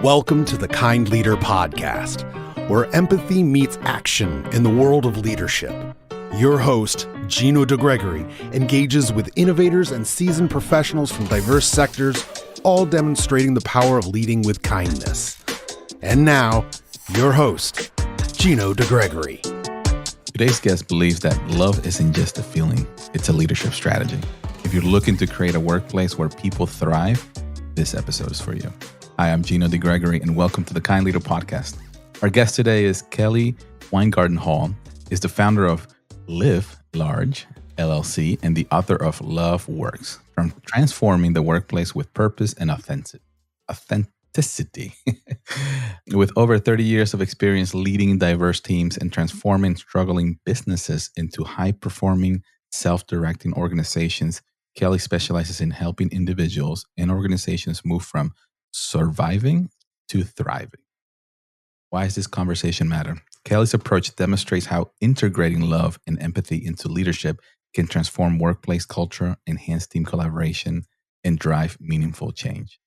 Welcome to the Kind Leader Podcast, where empathy meets action in the world of leadership. Your host, Gino Degregori, engages with innovators and seasoned professionals from diverse sectors, all demonstrating the power of leading with kindness. And now, your host, Gino Degregori. Today's guest believes that love isn't just a feeling, it's a leadership strategy. If you're looking to create a workplace where people thrive, this episode is for you. Hi, I'm Gino Degregori, and welcome to the Kind Leader Podcast. Our guest today is Kelly Weingarten Hall, is the founder of Large LLC and the author of Love Works, from transforming the workplace with purpose and authenticity. With over 30 years of experience leading diverse teams and transforming struggling businesses into high-performing, self-directing organizations, Kelly specializes in helping individuals and organizations move from surviving to thriving. Why does this conversation matter? Kelly's approach demonstrates how integrating love and empathy into leadership can transform workplace culture, enhance team collaboration, and drive meaningful change.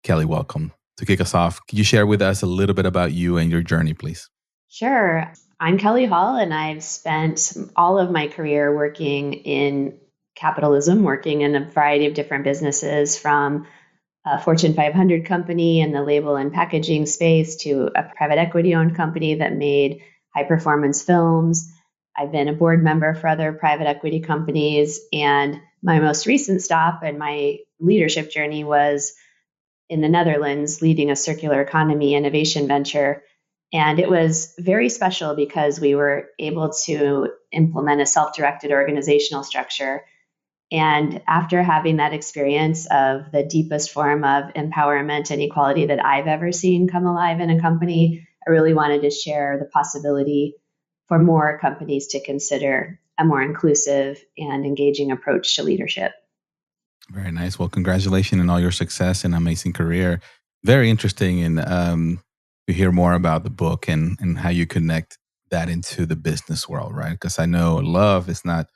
Kelly, welcome. To kick us off, could you share with us a little bit about you and your journey, please? Sure. I'm Kelly Hall, and I've spent all of my career working in capitalism, working in a variety of different businesses, from a Fortune 500 company in the label and packaging space to a private equity-owned company that made high-performance films. I've been a board member for other private equity companies, and my most recent stop in my leadership journey was in the Netherlands, leading a circular economy innovation venture. And it was very special because we were able to implement a self-directed organizational structure. And after having that experience of the deepest form of empowerment and equality that I've ever seen come alive in a company, I really wanted to share the possibility for more companies to consider a more inclusive and engaging approach to leadership. Very nice. Well, congratulations on all your success and amazing career. Very interesting and to hear more about the book and how you connect that into the business world, right? Because I know love is not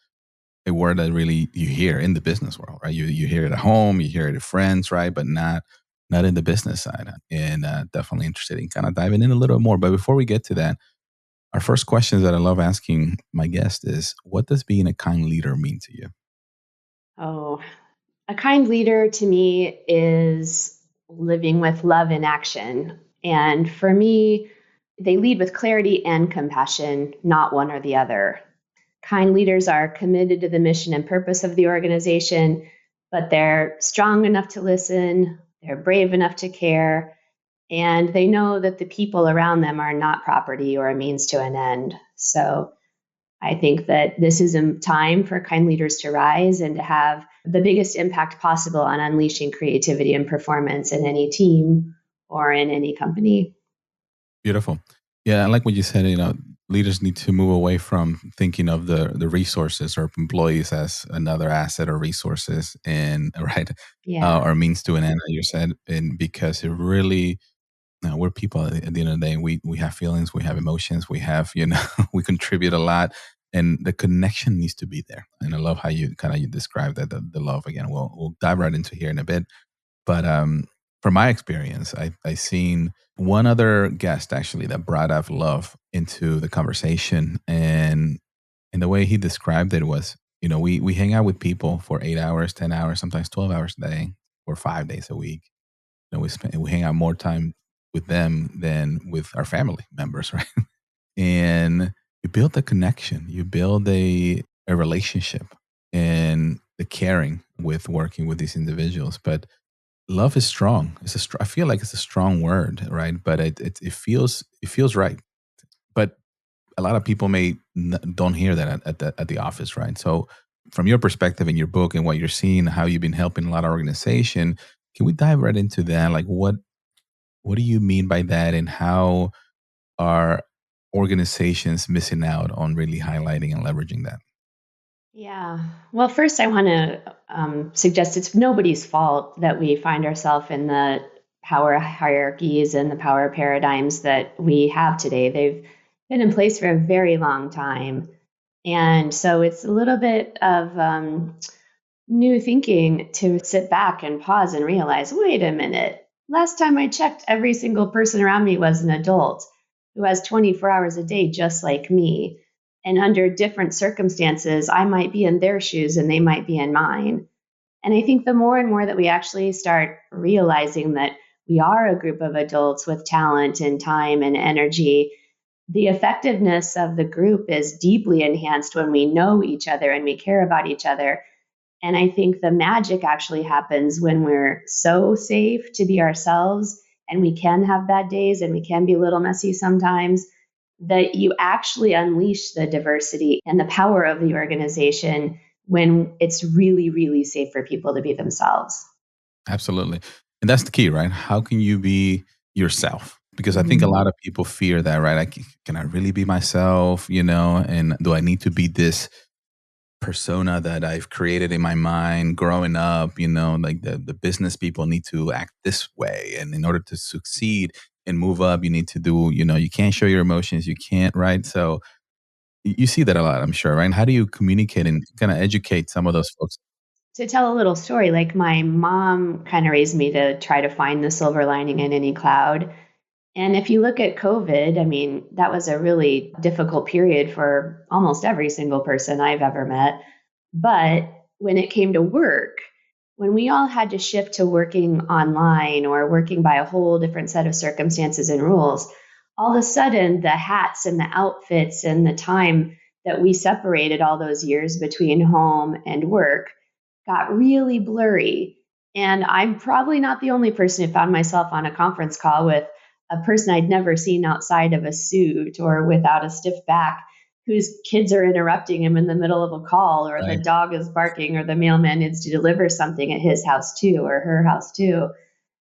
a word that really you hear in the business world, right? You hear it at home, you hear it at friends, right? But not in the business side. And definitely interested in kind of diving in a little more. But before we get to that, our first question that I love asking my guest is, what does being a kind leader mean to you? Oh, a kind leader to me is living with love in action. And for me, they lead with clarity and compassion, not one or the other. Kind leaders are committed to the mission and purpose of the organization, but they're strong enough to listen, they're brave enough to care, and they know that the people around them are not property or a means to an end. So I think that this is a time for kind leaders to rise and to have the biggest impact possible on unleashing creativity and performance in any team or in any company. Beautiful. Yeah, I like what you said, leaders need to move away from thinking of the resources or employees as another asset or resources and right or means to an end, like you said, and because it really we're people at the end of the day. We have feelings, we have emotions, we have we contribute a lot, and the connection needs to be there. And I love how you describe that the love again. We'll dive right into here in a bit, but from my experience, I seen one other guest actually that brought up love into the conversation, and the way he described it was, we hang out with people for 8 hours, 10 hours, sometimes 12 hours a day, or 5 days a week. We hang out more time with them than with our family members, right? And you build a connection, you build a relationship, and the caring with working with these individuals, but love is strong. I feel like it's a strong word, right? But it feels right. But a lot of people don't hear that at the office, right? So, from your perspective in your book and what you're seeing, how you've been helping a lot of organization, can we dive right into that? Like, what do you mean by that, and how are organizations missing out on really highlighting and leveraging that? Yeah. Well, first, I want to suggest it's nobody's fault that we find ourselves in the power hierarchies and the power paradigms that we have today. They've been in place for a very long time. And so it's a little bit of new thinking to sit back and pause and realize, wait a minute, Last time I checked, every single person around me was an adult who has 24 hours a day, just like me. And under different circumstances, I might be in their shoes and they might be in mine. And I think the more and more that we actually start realizing that we are a group of adults with talent and time and energy, the effectiveness of the group is deeply enhanced when we know each other and we care about each other. And I think the magic actually happens when we're so safe to be ourselves and we can have bad days and we can be a little messy sometimes, that you actually unleash the diversity and the power of the organization when it's really, really safe for people to be themselves. Absolutely. And that's the key, right? How can you be yourself? Because I think a Mhm. lot of people fear that, right? Like, can I really be myself? And do I need to be this persona that I've created in my mind growing up? Like the business people need to act this way. And in order to succeed and move up, you need to do, you can't show your emotions. You can't, right? So you see that a lot, I'm sure, right? And how do you communicate and kind of educate some of those folks? To tell a little story, like my mom kind of raised me to try to find the silver lining in any cloud. And if you look at COVID, I mean, that was a really difficult period for almost every single person I've ever met. But when it came to work, when we all had to shift to working online or working by a whole different set of circumstances and rules, all of a sudden the hats and the outfits and the time that we separated all those years between home and work got really blurry. And I'm probably not the only person who found myself on a conference call with a person I'd never seen outside of a suit or without a stiff back, whose kids are interrupting him in the middle of a call, or the Right. dog is barking, or the mailman needs to deliver something at his house too, or her house too.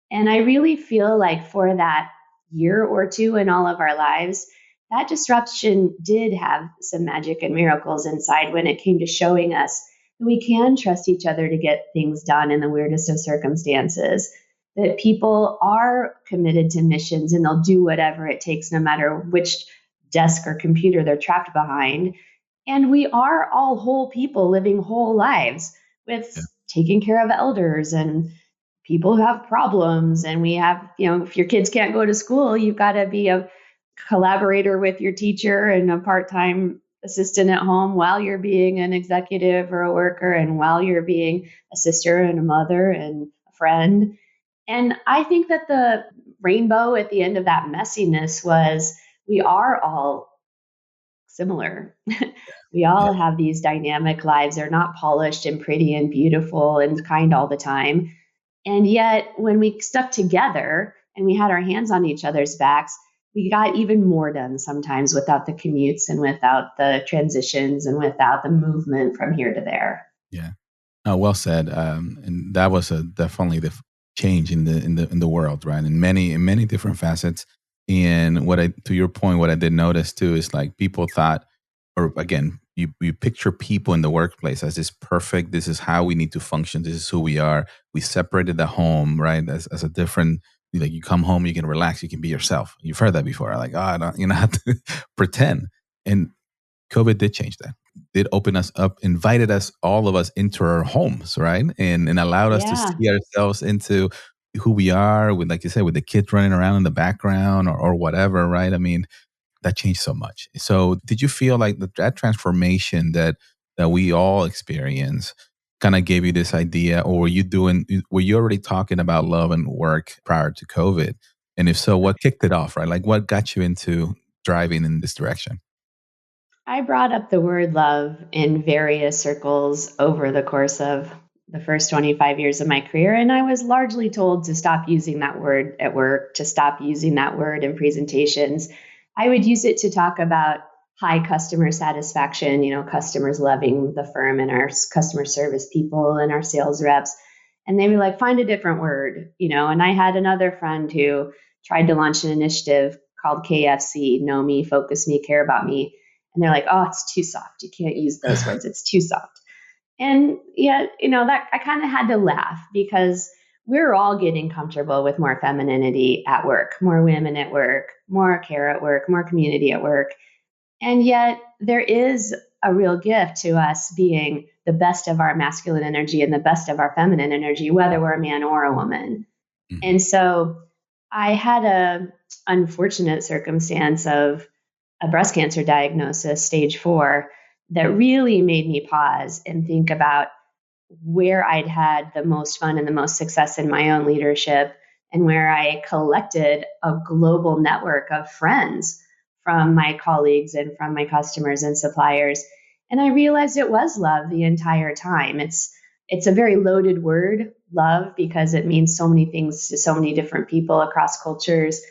And I really feel like for that year or two in all of our lives, that disruption did have some magic and miracles inside when it came to showing us that we can trust each other to get things done in the weirdest of circumstances, that people are committed to missions and they'll do whatever it takes, no matter which desk or computer they're trapped behind. And we are all whole people living whole lives with Yeah. taking care of elders and people who have problems. And we have, if your kids can't go to school, you've got to be a collaborator with your teacher and a part-time assistant at home while you're being an executive or a worker and while you're being a sister and a mother and a friend. And I think that the rainbow at the end of that messiness was we are all similar. We Yeah. all have these dynamic lives. They're not polished and pretty and beautiful and kind all the time. And yet, when we stuck together and we had our hands on each other's backs, we got even more done sometimes without the commutes and without the transitions and without the movement from here to there. Yeah. Well said. And that was definitely the change in the world, right? In many different facets. And to your point, what I did notice too is like people thought, or again, you picture people in the workplace as this perfect. This is how we need to function. This is who we are. We separated the home, right, as a different. Like you come home, you can relax, you can be yourself. You've heard that before, like, oh, I don't, you know, have to pretend. And COVID did change that. Did open us up, invited us, all of us, into our homes, right? And allowed us to Yeah. see ourselves into who we are with, like you said, with the kids running around in the background or whatever, right? I mean, that changed so much. So did you feel like that transformation that we all experience kind of gave you this idea, or were you already talking about love and work prior to COVID? And if so, what kicked it off, right? Like what got you into driving in this direction? I brought up the word love in various circles over the course of the first 25 years of my career. And I was largely told to stop using that word at work, to stop using that word in presentations. I would use it to talk about high customer satisfaction, customers loving the firm and our customer service people and our sales reps. And they were like, find a different word, And I had another friend who tried to launch an initiative called KFC, Know Me, Focus Me, Care About Me, and they're like, oh, it's too soft. You can't use those words. It's too soft. And yet, that I kind of had to laugh because we're all getting comfortable with more femininity at work, more women at work, more care at work, more community at work. And yet there is a real gift to us being the best of our masculine energy and the best of our feminine energy, whether we're a man or a woman. And so I had a unfortunate circumstance of a breast cancer diagnosis, stage 4, that really made me pause and think about where I'd had the most fun and the most success in my own leadership, and where I collected a global network of friends from my colleagues and from my customers and suppliers. And I realized it was love the entire time. It's a very loaded word, love, because it means so many things to so many different people across cultures.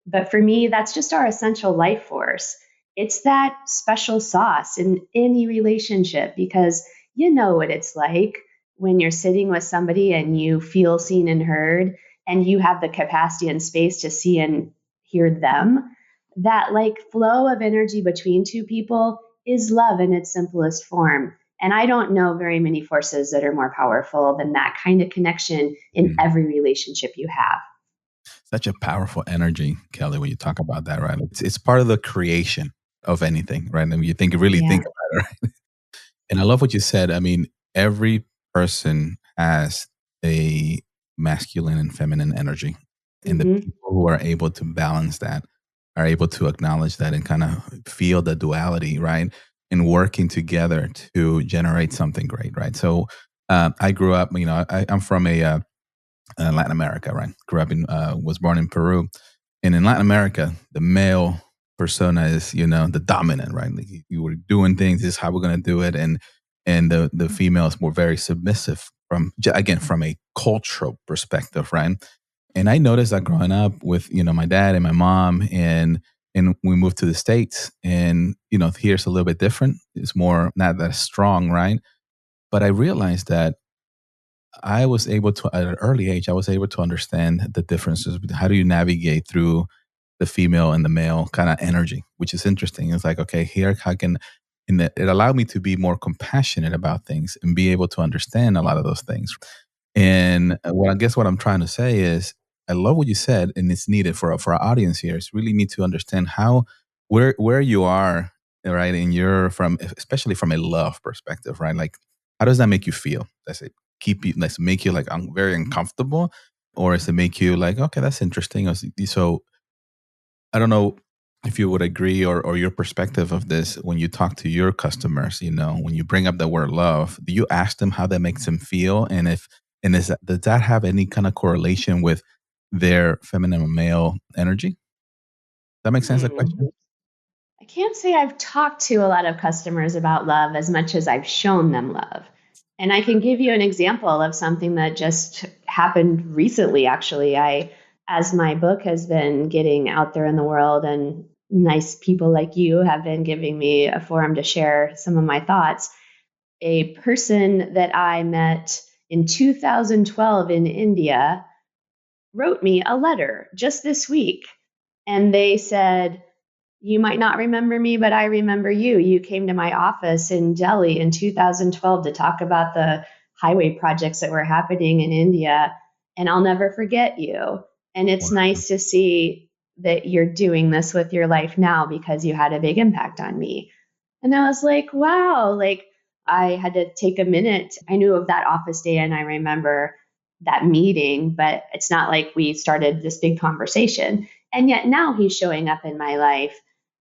But for me, that's just our essential life force. It's that special sauce in any relationship, because you know what it's like when you're sitting with somebody and you feel seen and heard, and you have the capacity and space to see and hear them. That like flow of energy between two people is love in its simplest form. And I don't know very many forces that are more powerful than that kind of connection in every relationship you have. Such a powerful energy, Kelly, when you talk about that, right? It's part of the creation of anything, right? And you really think Yeah. about it, right? And I love what you said. I mean, every person has a masculine and feminine energy. And the Mm-hmm. people who are able to balance that are able to acknowledge that and kind of feel the duality, right? And working together to generate something great, right? So I grew up, I'm from Latin America, right? Grew up was born in Peru. And in Latin America, the male persona is, the dominant, right? Like you were doing things, this is how we're going to do it. And the females were very submissive again, from a cultural perspective, right? And I noticed that growing up with, my dad and my mom, and we moved to the States, and, here's a little bit different. It's more not that strong, right? But I realized that I was able to, at an early age, I was able to understand the differences. How do you navigate through the female and the male kind of energy, which is interesting. It's like, okay, here, how can, it allowed me to be more compassionate about things and be able to understand a lot of those things. And what I'm trying to say is, I love what you said, and it's needed for our audience here. It's really need to understand where you are, right? And you're from, especially from a love perspective, right? Like, how does that make you feel? Does it let's make you like very uncomfortable, or does it make you like, okay, that's interesting? So I don't know if you would agree, or your perspective of this when you talk to your customers, when you bring up the word love, do you ask them how that makes them feel? Does that have any kind of correlation with their feminine or male energy? That makes sense, the Hmm. question? I can't say I've talked to a lot of customers about love as much as I've shown them love. And I can give you an example of something that just happened recently, actually. As my book has been getting out there in the world, and nice people like you have been giving me a forum to share some of my thoughts, a person that I met in 2012 in India wrote me a letter just this week. And they said, "You might not remember me, but I remember you. You came to my office in Delhi in 2012 to talk about the highway projects that were happening in India, and I'll never forget you. And it's Wow. nice to see that you're doing this with your life now because you had a big impact on me." And I was like, wow, like I had to take a minute. I knew of that office day and I remember that meeting, but it's not like we started this big conversation. And yet now he's showing up in my life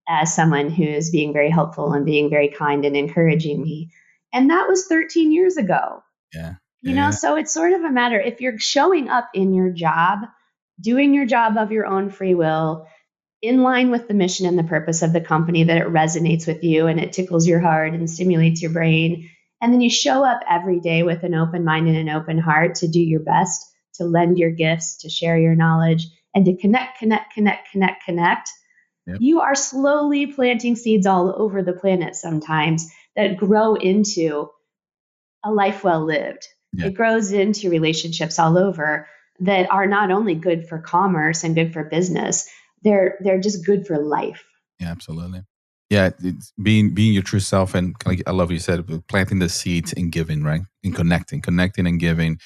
as someone who's being very helpful and being very kind and encouraging me. And that was 13 years ago. Yeah. Yeah. So it's sort of a matter, if you're showing up in your job, doing your job of your own free will, in line with the mission and the purpose of the company, that it resonates with you and it tickles your heart and stimulates your brain. And then you show up every day with an open mind and an open heart to do your best, to lend your gifts, to share your knowledge, and to connect. Yep. You are slowly planting seeds all over the planet sometimes that grow into a life well lived. Yeah. It grows into relationships all over that are not only good for commerce and good for business, they're just good for life. Yeah, absolutely. Yeah, it's being your true self, and like I love what you said, planting the seeds and giving, right? And connecting and giving,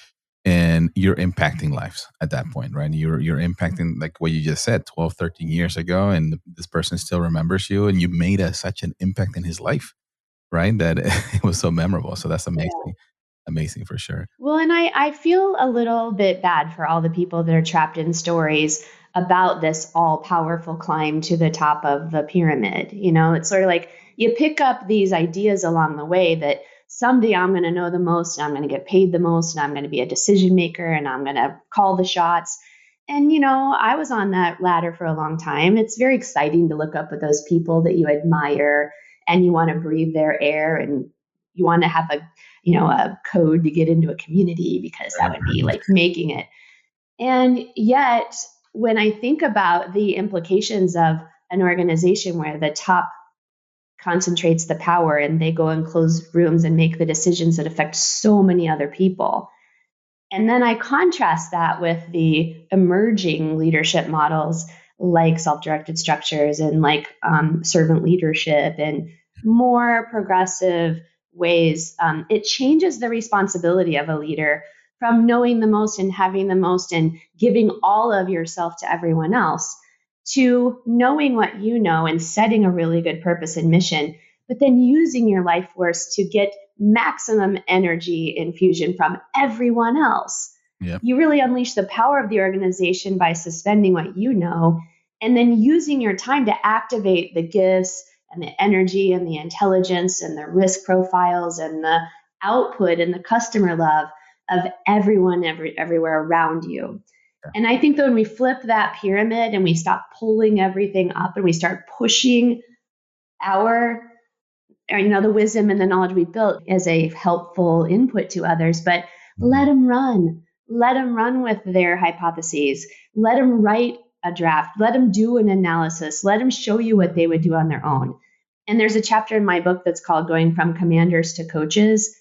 and you're impacting lives at that point, right? You're impacting, like what you just said, 12, 13 years ago, and this person still remembers you, and you made such an impact in his life, right? That it was so memorable. So that's Yeah. amazing. amazing for sure. Well, and I feel a little bit bad for all the people that are trapped in stories about this all powerful climb to the top of the pyramid. It's sort of like you pick up these ideas along the way that someday I'm going to know the most and I'm going to get paid the most and I'm going to be a decision maker and I'm going to call the shots. And, I was on that ladder for a long time. It's very exciting to look up at those people that you admire and you want to breathe their air and you want to have a code to get into a community because that would be like making it. And yet, when I think about the implications of an organization where the top concentrates the power and they go and close rooms and make the decisions that affect so many other people, and then I contrast that with the emerging leadership models like self-directed structures and like servant leadership and more progressive ways. It changes the responsibility of a leader from knowing the most and having the most and giving all of yourself to everyone else to knowing what you know and setting a really good purpose and mission, but then using your life force to get maximum energy infusion from everyone else. Yep. You really unleash the power of the organization by suspending what you know and then using your time to activate the gifts and the energy and the intelligence and the risk profiles and the output and the customer love of everyone everywhere around you. Yeah. And I think that when we flip that pyramid and we stop pulling everything up and we start pushing the wisdom and the knowledge we built as a helpful input to others, but let them run. Let them run with their hypotheses. Let them write a draft. Let them do an analysis. Let them show you what they would do on their own. And there's a chapter in my book that's called Going from Commanders to Coaches.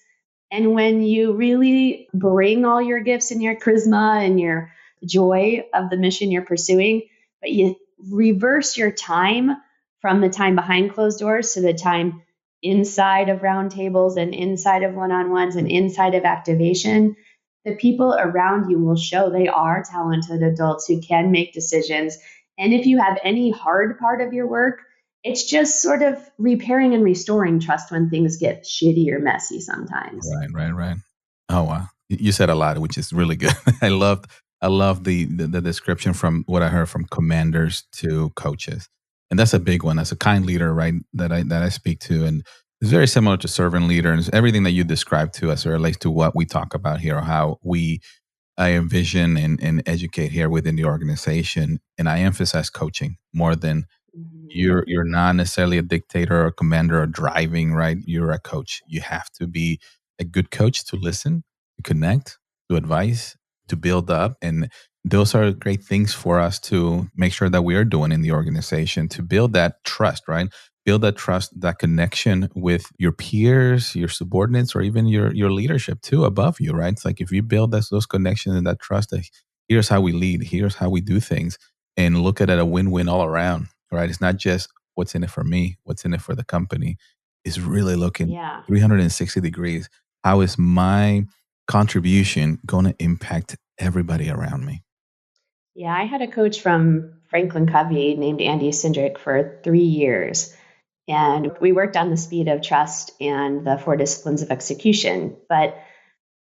And when you really bring all your gifts and your charisma and your joy of the mission you're pursuing, but you reverse your time from the time behind closed doors to the time inside of roundtables and inside of one-on-ones and inside of activation, the people around you will show they are talented adults who can make decisions. And if you have any hard part of your work, it's just sort of repairing and restoring trust when things get shitty or messy sometimes. Right. Oh, wow. You said a lot, which is really good. I love the description from what I heard from commanders to coaches. And that's a big one. As a kind leader, right, that I speak to. And it's very similar to servant leader and everything that you described to us, or relates to what we talk about here, or how I envision and educate here within the organization. And I emphasize coaching more than you're not necessarily a dictator or a commander or driving, right? You're a coach. You have to be a good coach to listen, to connect, to advise, to build up. And those are great things for us to make sure that we are doing in the organization to build that trust, right? Build that trust, that connection with your peers, your subordinates, or even your leadership too above you, right? It's like if you build those connections and that trust, that here's how we lead, here's how we do things, and look at it a win-win all around, right? It's not just what's in it for me, what's in it for the company. It's really looking 360 degrees. How is my contribution going to impact everybody around me? Yeah, I had a coach from Franklin Covey named Andy Cindric for 3 years. And we worked on the speed of trust and the 4 disciplines of execution. But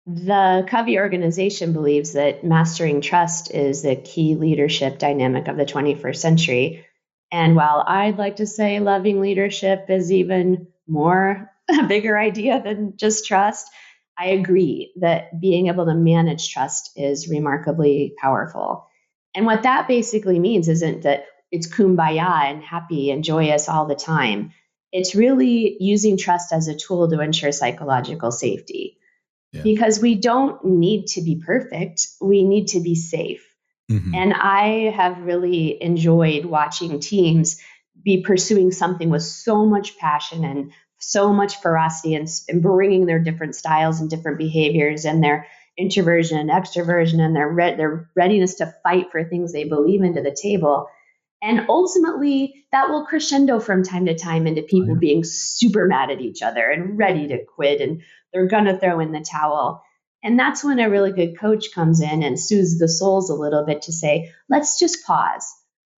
the Covey organization believes that mastering trust is the key leadership dynamic of the 21st century. And while I'd like to say loving leadership is even more a bigger idea than just trust, I agree that being able to manage trust is remarkably powerful. And what that basically means isn't that it's kumbaya and happy and joyous all the time. It's really using trust as a tool to ensure psychological safety. Yeah. Because we don't need to be perfect. We need to be safe. Mm-hmm. And I have really enjoyed watching teams be pursuing something with so much passion and so much ferocity and bringing their different styles and different behaviors and their introversion and extroversion and their readiness to fight for things they believe in to the table. And ultimately, that will crescendo from time to time into people being super mad at each other and ready to quit, and they're going to throw in the towel. And that's when a really good coach comes in and soothes the souls a little bit to say, let's just pause.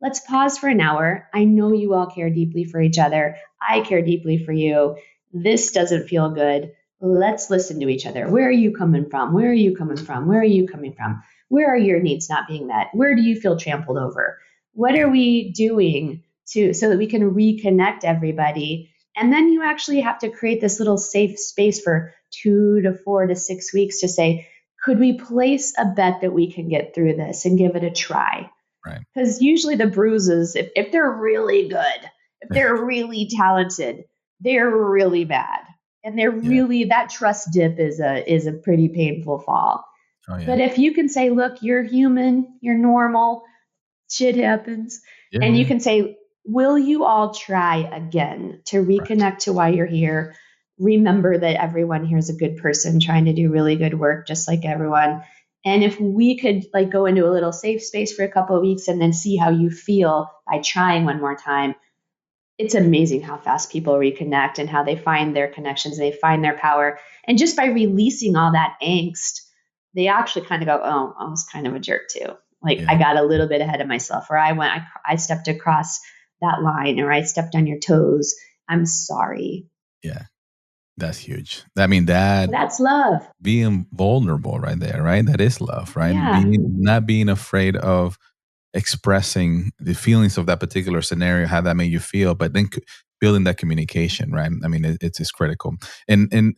Let's pause for an hour. I know you all care deeply for each other. I care deeply for you. This doesn't feel good. let's listen to each other. Where are you coming from? Where are you coming from? Where are you coming from? Where are your needs not being met? Where do you feel trampled over? What are we doing so that we can reconnect everybody? And then you actually have to create this little safe space for 2 to 4 to 6 weeks to say, could we place a bet that we can get through this and give it a try? Right. Because usually the bruises, if they're really good, if they're really talented, they're really bad. And they're really, that trust dip is a pretty painful fall. Oh, yeah. But if you can say, look, you're human, you're normal, shit happens. And you can say, will you all try again to reconnect to why you're here? Remember that everyone here is a good person trying to do really good work, just like everyone. And if we could like go into a little safe space for a couple of weeks and then see how you feel by trying one more time, it's amazing how fast people reconnect and how they find their connections, they find their power. And just by releasing all that angst, they actually kind of go, oh, I was kind of a jerk too. Like I got a little bit ahead of myself, or I stepped across that line, or I stepped on your toes. I'm sorry. Yeah. That's huge. I mean, that's love. Being vulnerable right there, right? That is love, right? Yeah. Not being afraid of expressing the feelings of that particular scenario, how that made you feel, but then building that communication, right? I mean, it's critical. And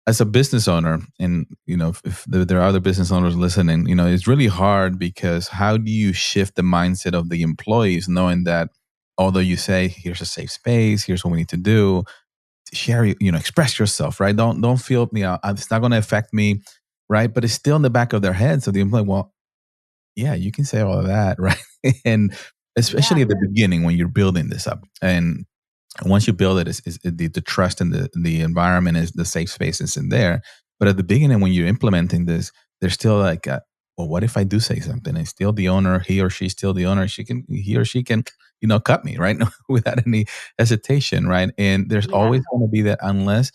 as a business owner, and if there are other business owners listening, it's really hard, because how do you shift the mindset of the employees, knowing that although you say, here's a safe space, here's what we need to do, share, express yourself, right? Don't feel, it's not going to affect me, right? But it's still in the back of their head. So the employee, well, yeah, you can say all of that, right? And especially at the beginning when you're building this up, and once you build it, is the trust in the environment, is the safe spaces in there. But at the beginning, when you're implementing this, there's still like, well, what if I do say something? And still the owner, he or she's still the owner. He or she can, cut me, right? Without any hesitation, right? And there's always going to be that, unless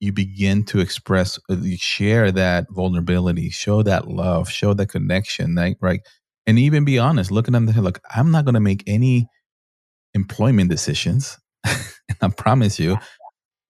you begin to express, you share that vulnerability, show that love, show that connection, right? And even be honest, look at them, look, I'm not going to make any employment decisions. And I promise you,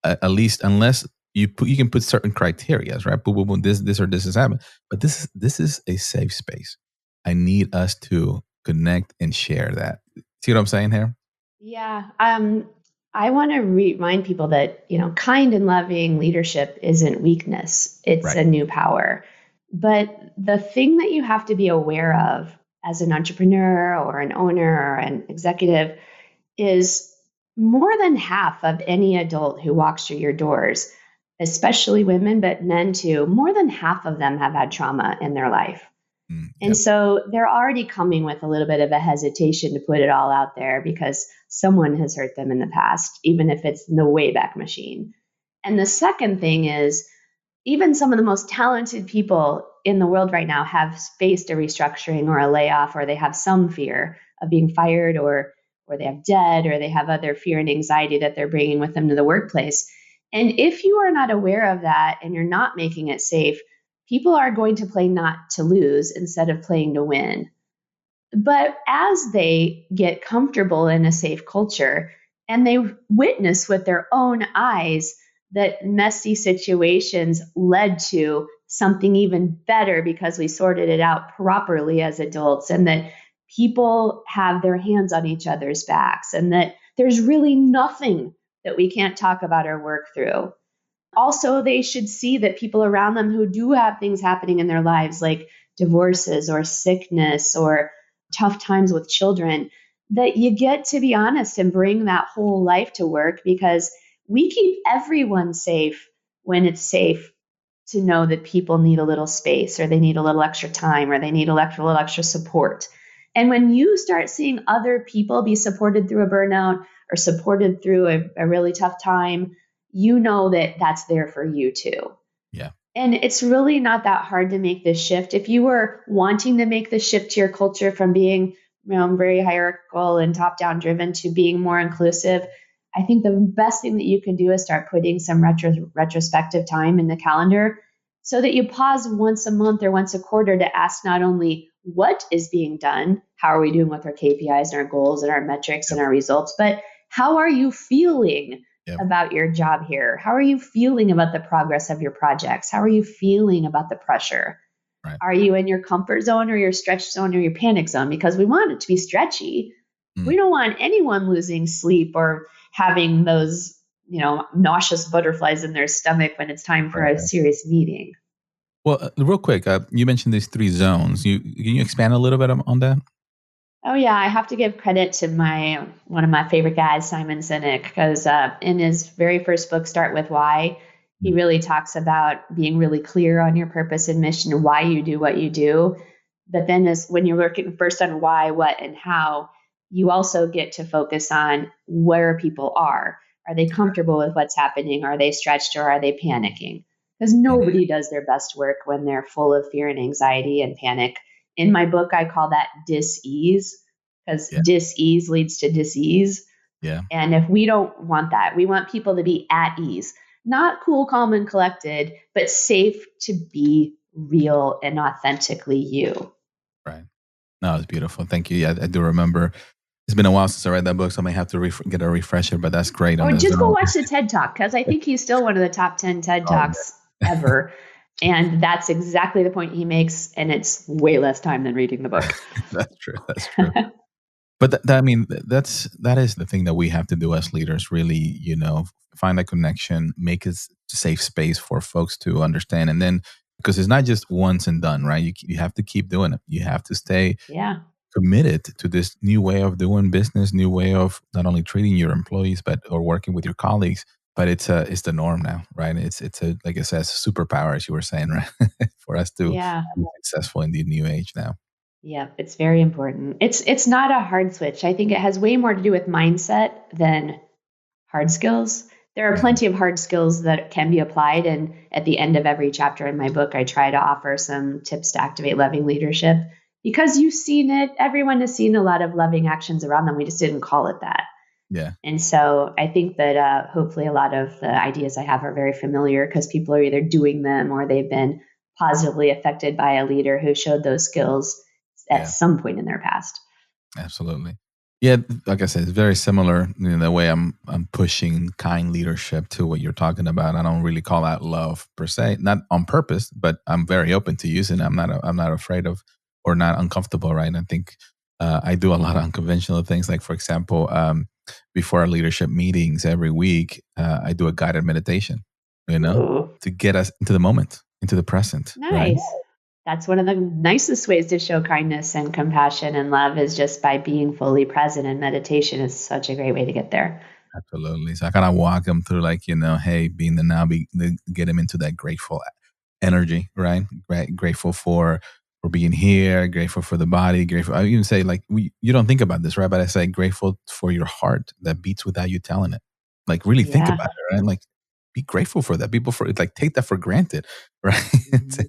at least unless you can put certain criteria, right? Boom, boom, boom, this or this has happened. But this is a safe space. I need us to connect and share that. See what I'm saying here? Yeah. I want to remind people that, kind and loving leadership isn't weakness. It's a new power. But the thing that you have to be aware of as an entrepreneur or an owner or an executive is more than half of any adult who walks through your doors, especially women, but men too, more than half of them have had trauma in their life. And so they're already coming with a little bit of a hesitation to put it all out there because someone has hurt them in the past, even if it's the Wayback Machine. And the second thing is, even some of the most talented people in the world right now have faced a restructuring or a layoff, or they have some fear of being fired, or they have debt, or they have other fear and anxiety that they're bringing with them to the workplace. And if you are not aware of that and you're not making it safe, people are going to play not to lose instead of playing to win. But as they get comfortable in a safe culture and they witness with their own eyes that messy situations led to something even better because we sorted it out properly as adults, and that people have their hands on each other's backs, and that there's really nothing that we can't talk about or work through. Also, they should see that people around them who do have things happening in their lives, like divorces or sickness or tough times with children, that you get to be honest and bring that whole life to work, because we keep everyone safe when it's safe to know that people need a little space, or they need a little extra time, or they need a little extra support. And when you start seeing other people be supported through a burnout or supported through a really tough time, you know that that's there for you too. Yeah. And it's really not that hard to make this shift. If you were wanting to make the shift to your culture from being very hierarchical and top-down driven to being more inclusive, I think the best thing that you can do is start putting some retrospective time in the calendar, so that you pause once a month or once a quarter to ask not only what is being done, how are we doing with our KPIs and our goals and our metrics and our results, but how are you feeling Yeah. about your job here? How are you feeling about the progress of your projects? How are you feeling about the pressure? Right. Are you in your comfort zone or your stretch zone or your panic zone? Because we want it to be stretchy. We don't want anyone losing sleep or having those, nauseous butterflies in their stomach when it's time for a Right. serious meeting. Well, real quick, you mentioned these 3 zones. Can you expand a little bit on that? Oh yeah, I have to give credit to one of my favorite guys, Simon Sinek, because in his very first book, Start With Why, he Mm. really talks about being really clear on your purpose and mission and why you do what you do. But then, as when you're working first on why, what, and how, you also get to focus on where people are. Are they comfortable with what's happening? Are they stretched or are they panicking? Because Mhm. nobody does their best work when they're full of fear and anxiety and panic. In my book, I call that dis-ease, because Yeah. dis-ease leads to disease. Yeah. And if we don't want that, we want people to be at ease, not cool, calm, and collected, but safe to be real and authentically you. Right. No, it's beautiful. Thank you. Yeah, I do remember. It's been a while since I read that book, so I may have to get a refresher. But that's great on Or the just go zone. watch the TED Talk, because I think he's still one of the top 10 TED Oh, Talks ever. And that's exactly the point he makes. And it's way less time than reading the book. that's true. That's true. But I mean, that is the thing that we have to do as leaders. Really, find a connection, make a safe space for folks to understand, and then because it's not just once and done, right? You have to keep doing it. You have to stay Yeah. committed to this new way of doing business, new way of not only treating your employees, but or working with your colleagues. But it's the norm now, right? It's a, like I said, superpower, as you were saying, right? For us to Yeah. be successful in the new age now. Yep, it's very important. It's not a hard switch. I think it has way more to do with mindset than hard skills. There are Yeah, plenty of hard skills that can be applied, and at the end of every chapter in my book, I try to offer some tips to activate loving leadership, because you've seen it. Everyone has seen a lot of loving actions around them. We just didn't call it that. yeah, And so I think that hopefully a lot of the ideas I have are very familiar, because people are either doing them or they've been positively affected by a leader who showed those skills at yeah. some point in their past. Absolutely. Yeah, like I said, it's very similar in the way I'm pushing kind leadership to what you're talking about. I don't really call that love per se, not on purpose, but I'm very open to using it. I'm not afraid of or not uncomfortable, right? And I think I do a lot of unconventional things. Like for example, before our leadership meetings every week, I do a guided meditation, you know, Ooh, to get us into the moment, into the present, right? nice. That's one of the nicest ways to show kindness and compassion and love, is just by being fully present. And meditation is such a great way to get there. Absolutely. So I kind of walk them through, like, hey, being the now, get them into that grateful energy, right? Grateful for being here, grateful for the body, grateful. I even say, like, you don't think about this, right? But I say grateful for your heart that beats without you telling it. Like, really think Yeah. about it, right? Like, be grateful for that. People for like take that for granted, right? Mhm.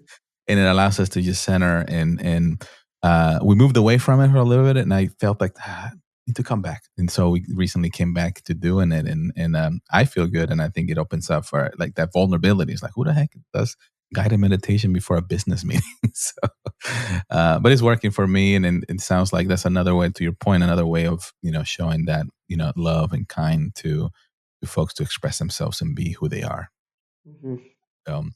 And it allows us to just center and we moved away from it for a little bit, and I felt like I need to come back, and so we recently came back to doing it, and I feel good, and I think it opens up for like that vulnerability. It's like, who the heck does guided meditation before a business meeting? So, but it's working for me, and it sounds like that's another way, to your point, another way of showing that love and kind to folks to express themselves and be who they are. Mhm. Um,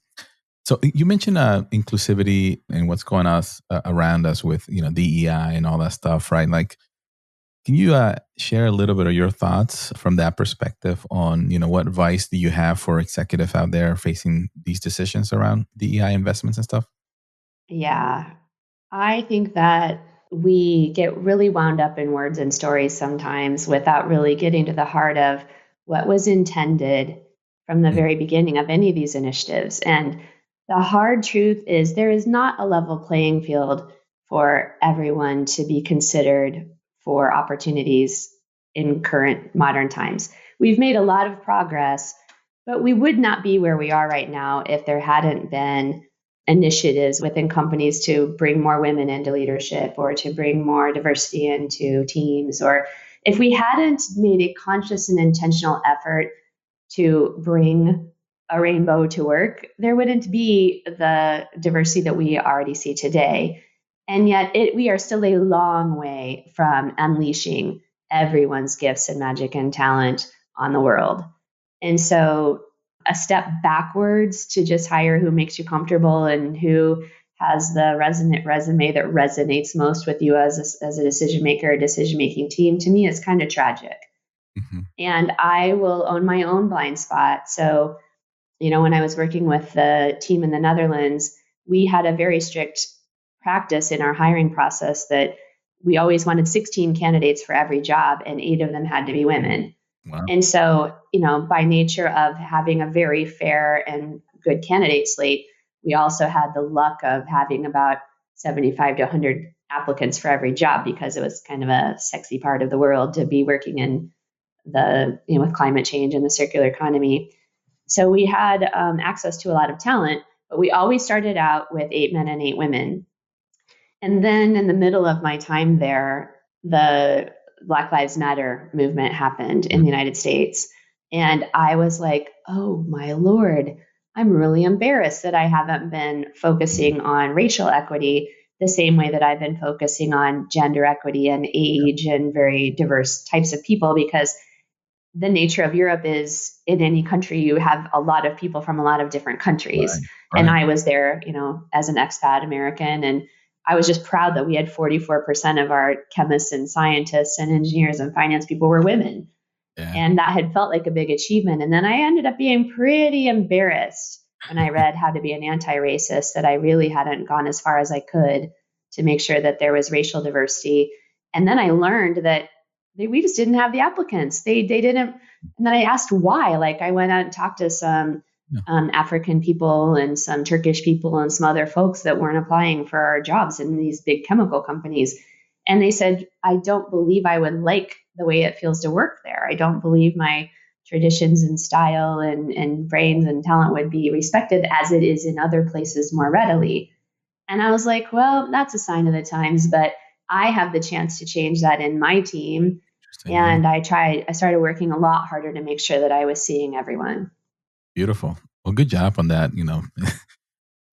so you mentioned inclusivity and what's going on around us with DEI and all that stuff, right? Like, can you share a little bit of your thoughts from that perspective on what advice do you have for executives out there facing these decisions around DEI investments and stuff? Yeah. I think that we get really wound up in words and stories sometimes without really getting to the heart of what was intended from the Mm. very beginning of any of these initiatives. And the hard truth is there is not a level playing field for everyone to be considered for opportunities in current modern times. We've made a lot of progress, but we would not be where we are right now if there hadn't been initiatives within companies to bring more women into leadership or to bring more diversity into teams, or if we hadn't made a conscious and intentional effort to bring a rainbow to work, there wouldn't be the diversity that we already see today. And yet we are still a long way from unleashing everyone's gifts and magic and talent on the world. And so a step backwards to just hire who makes you comfortable and who has the resonant resume that resonates most with you as a decision maker, decision making team, to me is kind of tragic. Mm-hmm. And I will own my own blind spot. So, when I was working with the team in the Netherlands, we had a very strict practice in our hiring process that we always wanted 16 candidates for every job, and 8 of them had to be women. Wow. And so, by nature of having a very fair and good candidate slate, we also had the luck of having about 75 to 100 applicants for every job, because it was kind of a sexy part of the world to be working in with climate change and the circular economy. So we had access to a lot of talent, but we always started out with 8 men and 8 women. And then in the middle of my time there, the Black Lives Matter movement happened in the United States. And I was like, oh my Lord, I'm really embarrassed that I haven't been focusing on racial equity the same way that I've been focusing on gender equity and age and very diverse types of people, because the nature of Europe is, in any country, you have a lot of people from a lot of different countries. Right. And I was there, as an expat American, and I was just proud that we had 44% of our chemists and scientists and engineers and finance people were women. Yeah. And that had felt like a big achievement. And then I ended up being pretty embarrassed when I read How to Be an Anti-Racist, that I really hadn't gone as far as I could to make sure that there was racial diversity. And then I learned that we just didn't have the applicants. They didn't. And then I asked why. Like, I went out and talked to some African people and some Turkish people and some other folks that weren't applying for our jobs in these big chemical companies. And they said, I don't believe I would like the way it feels to work there. I don't believe my traditions and style and brains and talent would be respected as it is in other places more readily. And I was like, well, that's a sign of the times, but I have the chance to change that in my team. And I started working a lot harder to make sure that I was seeing everyone. Beautiful. Well, good job on that.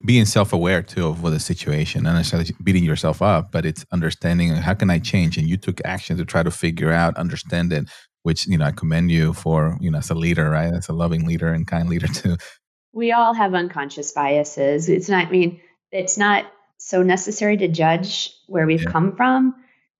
Being self-aware too of what the situation, not necessarily beating yourself up, but it's understanding how can I change? And you took action to try to figure out, understand it, which, I commend you for, as a leader, right? As a loving leader and kind leader too. We all have unconscious biases. It's not so necessary to judge where we've come from.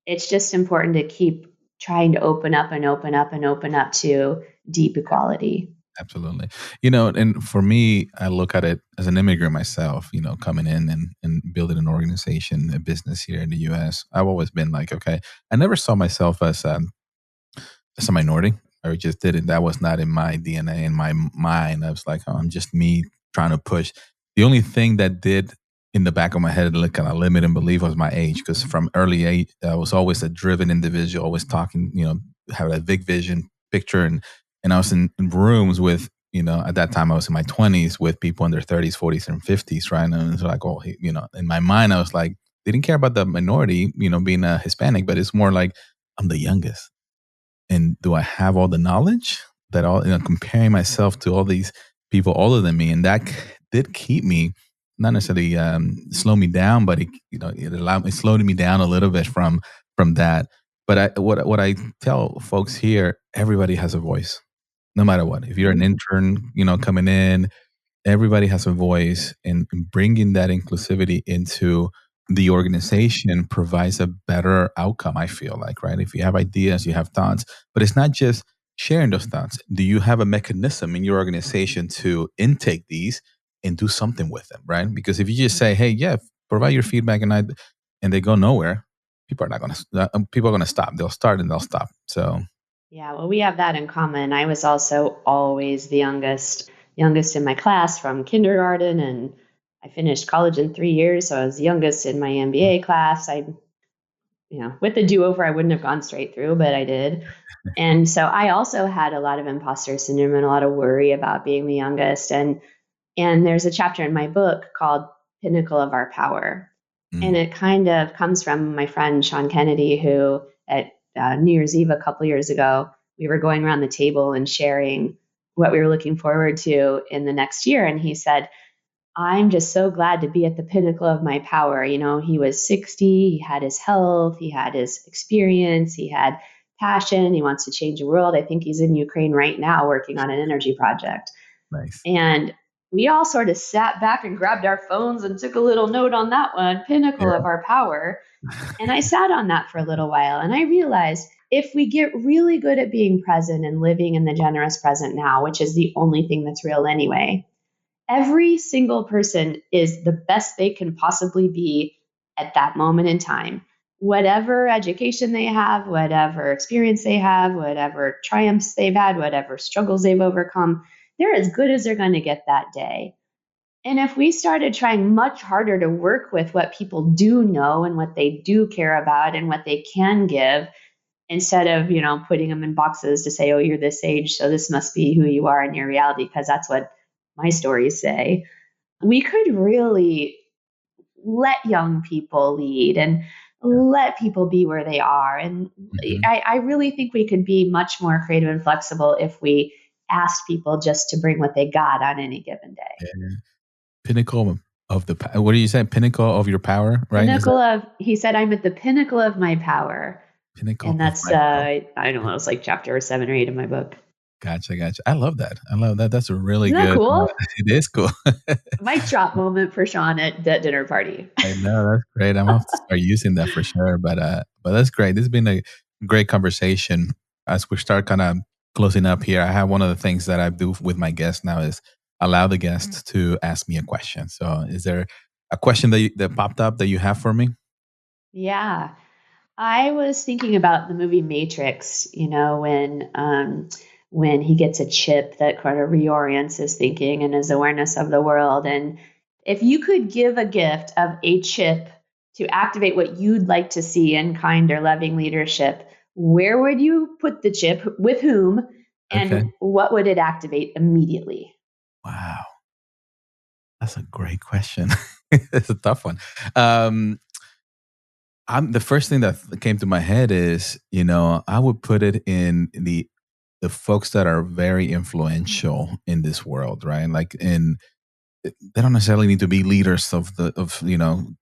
It's just important to keep trying to open up and open up and open up to deep equality. Absolutely. And for me, I look at it as an immigrant myself, coming in and building an organization, a business here in the US. I've always been like, okay, I never saw myself as a minority. I just didn't. That was not in my DNA, in my mind. I was like, oh, I'm just me trying to push. The only thing that did in the back of my head to kind of limit and believe was my age, because from early age, I was always a driven individual, always talking, have a big vision, picture. And I was in rooms with, at that time I was in my 20s with people in their 30s, 40s, and 50s, right? And it was like, oh, in my mind, I was like, they didn't care about the minority, being a Hispanic, but it's more like I'm the youngest. And do I have all the knowledge that comparing myself to all these people older than me? And that did keep me, not necessarily slow me down, but it slowed me down a little bit from that. But what I tell folks here, everybody has a voice, no matter what. If you're an intern, coming in, everybody has a voice, and bringing that inclusivity into the organization provides a better outcome, I feel like, right? If you have ideas, you have thoughts, but it's not just sharing those thoughts. Do you have a mechanism in your organization to intake these and do something with them, right? Because if you just say, hey, yeah, provide your feedback and they go nowhere, people are going to stop. They'll start and they'll stop. So yeah, well, we have that in common. I was also always the youngest in my class from kindergarten, and I finished college in 3 years. So I was the youngest in my MBA class. With the do-over, I wouldn't have gone straight through, but I did. And so I also had a lot of imposter syndrome and a lot of worry about being the youngest. And there's a chapter in my book called Pinnacle of Our Power. And it kind of comes from my friend Sean Kennedy, who at New Year's Eve a couple years ago, we were going around the table and sharing what we were looking forward to in the next year. And he said, I'm just so glad to be at the pinnacle of my power. He was 60, he had his health, he had his experience, he had passion. He wants to change the world. I think he's in Ukraine right now working on an energy project. Nice. And we all sort of sat back and grabbed our phones and took a little note on that one, pinnacle of our power. And I sat on that for a little while, and I realized if we get really good at being present and living in the generous present now, which is the only thing that's real anyway, every single person is the best they can possibly be at that moment in time. Whatever education they have, whatever experience they have, whatever triumphs they've had, whatever struggles they've overcome, they're as good as they're going to get that day. And if we started trying much harder to work with what people do know and what they do care about and what they can give, instead of, putting them in boxes to say, oh, you're this age, so this must be who you are in your reality, because that's what my stories say, we could really let young people lead and let people be where they are. And I really think we could be much more creative and flexible if we asked people just to bring what they got on any given day. Yeah. Pinnacle of the, what do you say? Pinnacle of your power, right? He said, I'm at the pinnacle of my power. Pinnacle And that's, of my power. I don't know, it's like chapter 7 or 8 of my book. Gotcha. I love that. That's a really Isn't that good, cool? it is cool. Mic drop moment for Sean at that dinner party. I know, that's great. I'm going to start using that for sure. But that's great. This has been a great conversation. As we start kind of closing up here, I have one of the things that I do with my guests now is allow the guests to ask me a question. So is there a question that popped up that you have for me? Yeah. I was thinking about the movie Matrix, when he gets a chip that kind of reorients his thinking and his awareness of the world. And if you could give a gift of a chip to activate what you'd like to see in kind or loving leadership, where would you put the chip? With whom? And what would it activate immediately? Wow. That's a great question. It's a tough one. The first thing that came to my head is, I would put it in the folks that are very influential in this world, right? Like they don't necessarily need to be leaders of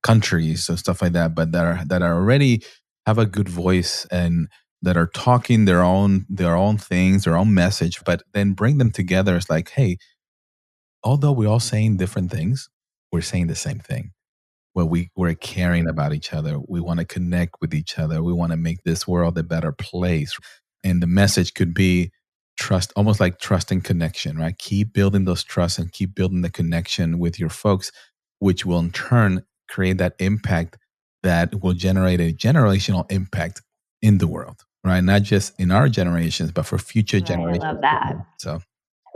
countries or stuff like that, but that are already have a good voice and that are talking their own things, their own message, but then bring them together. It's like, hey, although we're all saying different things, we're saying the same thing. Where we're caring about each other. We want to connect with each other. We want to make this world a better place. And the message could be trust, almost like trust and connection, right? Keep building those trusts and keep building the connection with your folks, which will in turn create that impact that will generate a generational impact in the world, right? Not just in our generations, but for future generations. I love that. So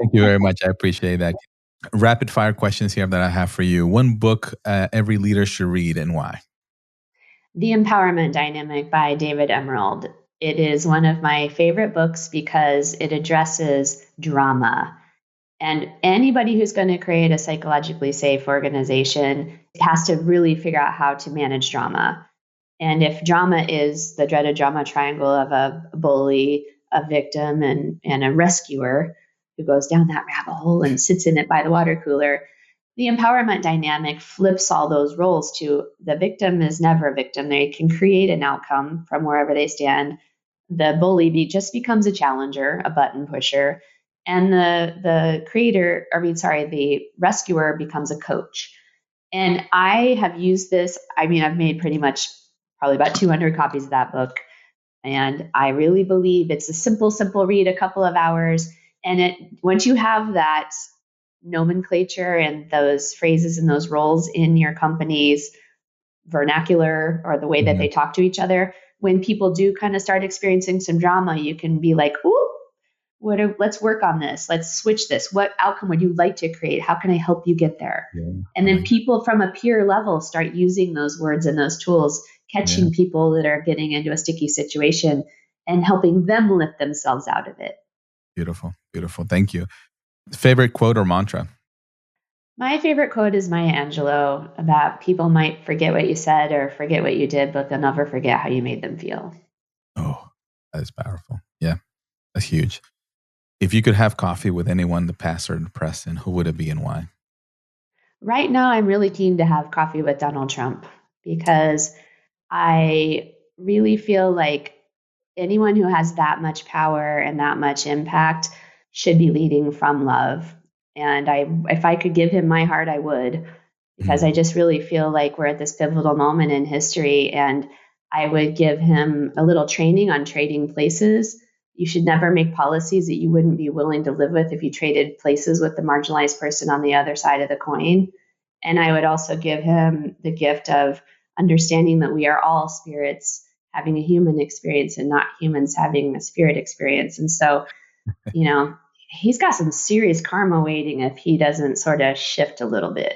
thank you very much. I appreciate that. Rapid fire questions here that I have for you. One book every leader should read and why? The Empowerment Dynamic by David Emerald. It is one of my favorite books because it addresses drama. And anybody who's going to create a psychologically safe organization has to really figure out how to manage drama. And if drama is the dreaded drama triangle of a bully, a victim, and a rescuer who goes down that rabbit hole and sits in it by the water cooler, the empowerment dynamic flips all those roles to the victim is never a victim. They can create an outcome from wherever they stand. The bully just becomes a challenger, a button pusher, and the rescuer becomes a coach. And I have used this. I've made pretty much probably about 200 copies of that book. And I really believe it's a simple read, a couple of hours. And once you have that nomenclature and those phrases and those roles in your company's vernacular or the way that they talk to each other, when people do kind of start experiencing some drama, you can be like, ooh, let's work on this. Let's switch this. What outcome would you like to create? How can I help you get there? Yeah. And then people from a peer level start using those words and those tools, catching people that are getting into a sticky situation and helping them lift themselves out of it. Beautiful. Beautiful. Thank you. Favorite quote or mantra? My favorite quote is Maya Angelou about people might forget what you said or forget what you did, but they'll never forget how you made them feel. Oh, that is powerful. Yeah, that's huge. If you could have coffee with anyone, the past or the present, who would it be and why? Right now, I'm really keen to have coffee with Donald Trump because I really feel like anyone who has that much power and that much impact should be leading from love. And if I could give him my heart, I would, because I just really feel like we're at this pivotal moment in history. And I would give him a little training on trading places. You should never make policies that you wouldn't be willing to live with if you traded places with the marginalized person on the other side of the coin. And I would also give him the gift of understanding that we are all spirits having a human experience and not humans having a spirit experience. And so, he's got some serious karma waiting if he doesn't sort of shift a little bit.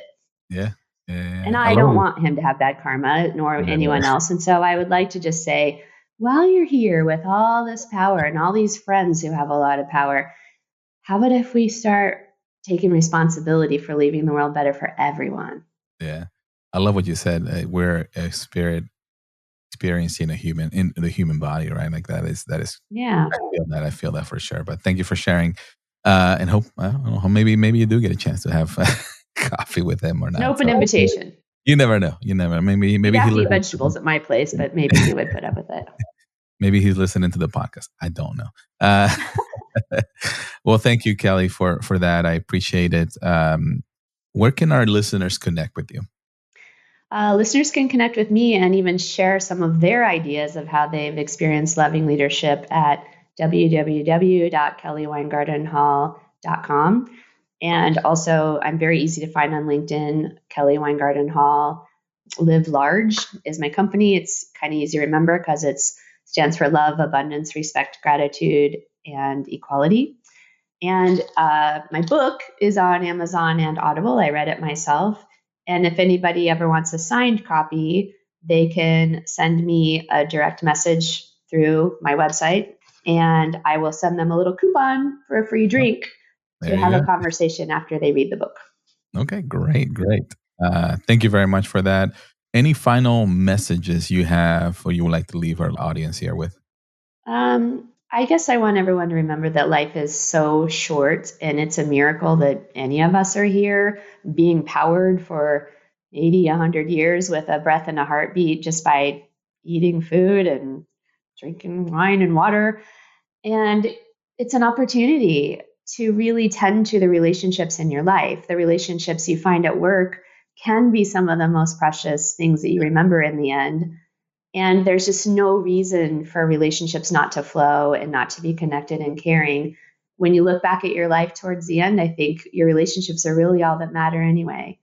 Yeah. And I don't want him to have bad karma, nor anyone else. And so I would like to just say, while you're here with all this power and all these friends who have a lot of power, how about if we start taking responsibility for leaving the world better for everyone? Yeah. I love what you said. We're a spirit experiencing in the human body, right? Like that is. Yeah. I feel that for sure. But thank you for sharing. And hope, I don't know, maybe you do get a chance to have coffee with him or not. An open invitation. You never know. Maybe He'd have to eat vegetables at my place, but maybe he would put up with it. Maybe he's listening to the podcast. I don't know. Well, thank you, Kelly, for that. I appreciate it. Where can our listeners connect with you? Listeners can connect with me and even share some of their ideas of how they've experienced loving leadership at www.kellyweingartenhall.com. And also, I'm very easy to find on LinkedIn, Kelly Weingarten Hall. Live Large is my company. It's kind of easy to remember because it stands for love, abundance, respect, gratitude, and equality. And my book is on Amazon and Audible. I read it myself. And if anybody ever wants a signed copy, they can send me a direct message through my website, and I will send them a little coupon for a free drink to have a conversation after they read the book. Okay, great. Thank you very much for that. Any final messages you have or you would like to leave our audience here with? I guess I want everyone to remember that life is so short, and it's a miracle that any of us are here being powered for 80, 100 years with a breath and a heartbeat just by eating food and drinking wine and water. And it's an opportunity to really tend to the relationships in your life. The relationships you find at work can be some of the most precious things that you remember in the end. And there's just no reason for relationships not to flow and not to be connected and caring. When you look back at your life towards the end, I think your relationships are really all that matter anyway.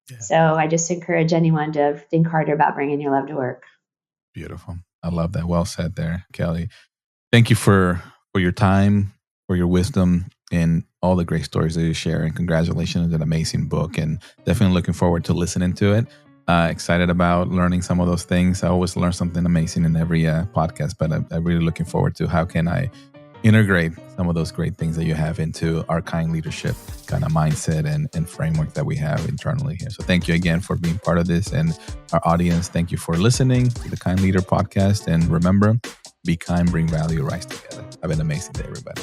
Yeah. So I just encourage anyone to think harder about bringing your love to work. Beautiful. I love that. Well said there, Kelly. Thank you for your time, for your wisdom, and all the great stories that you share. And congratulations on an amazing book. And definitely looking forward to listening to it. Excited about learning some of those things. I always learn something amazing in every podcast, but I'm really looking forward to how can I integrate some of those great things that you have into our kind leadership kind of mindset and framework that we have internally here. So thank you again for being part of this, and our audience, thank you for listening to the Kind Leader podcast. And remember, be kind, bring value, rise together. Have an amazing day, everybody.